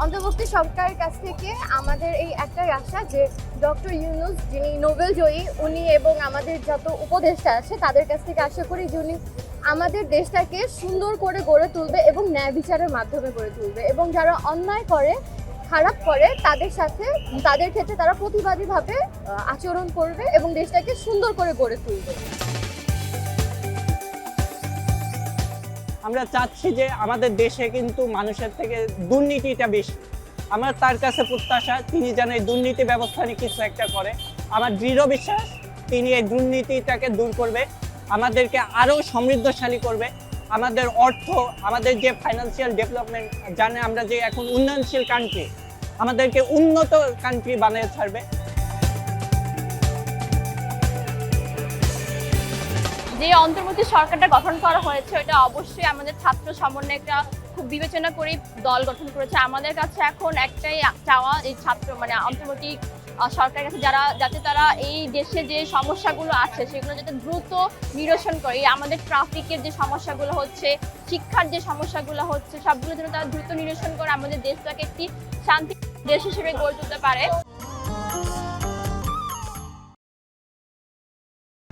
অন্তর্বর্তী সরকারের কাছ থেকে আমাদের এই একটাই আশা যে ডক্টর ইউনূস যিনি নোবেল জয়ী উনি এবং আমাদের যত উপদেষ্টা আছে তাদের কাছ থেকে আশা করি যে উনি আমাদের দেশটাকে সুন্দর করে গড়ে তুলবে এবং ন্যায় বিচারের মাধ্যমে গড়ে তুলবে এবং যারা অন্যায় করে খারাপ করে তাদের ক্ষেত্রে তারা প্রতিবাদীভাবে আচরণ করবে এবং দেশটাকে সুন্দর করে গড়ে তুলবে। আমরা চাচ্ছি যে আমাদের দেশে কিন্তু মানুষের থেকে দুর্নীতিটা বেশি। আমার তার কাছে প্রত্যাশা তিনি যেন এই দুর্নীতি ব্যবস্থা নিয়ে কিছু একটা করে। আমার দৃঢ় বিশ্বাস তিনি এই দুর্নীতিটাকে দূর করবে, আমাদেরকে আরও সমৃদ্ধশালী করবে। আমাদের অর্থ, আমাদের যে ফাইন্যান্সিয়াল ডেভেলপমেন্ট, জানে আমরা যে এখন উন্নয়নশীল কান্ট্রি, আমাদেরকে উন্নত কান্ট্রি বানিয়ে ছাড়বে। যে অন্তর্বর্তী সরকারটা গঠন করা হয়েছে এটা অবশ্যই আমাদের ছাত্র সমন্বয় একটা খুব বিবেচনা করে দল গঠন করেছে। আমাদের কাছে এখন একটাই চাওয়া এই অন্তর্বর্তী সরকারের কাছে যাতে তারা এই দেশে যে সমস্যাগুলো আছে সেগুলো যাতে দ্রুত নিরসন করে। আমাদের ট্রাফিকের যে সমস্যাগুলো হচ্ছে, শিক্ষার যে সমস্যাগুলো হচ্ছে, সবগুলো যেন তারা দ্রুত নিরসন করে আমাদের দেশটাকে একটি শান্তি দেশ হিসেবে গড়ে তুলতে পারে।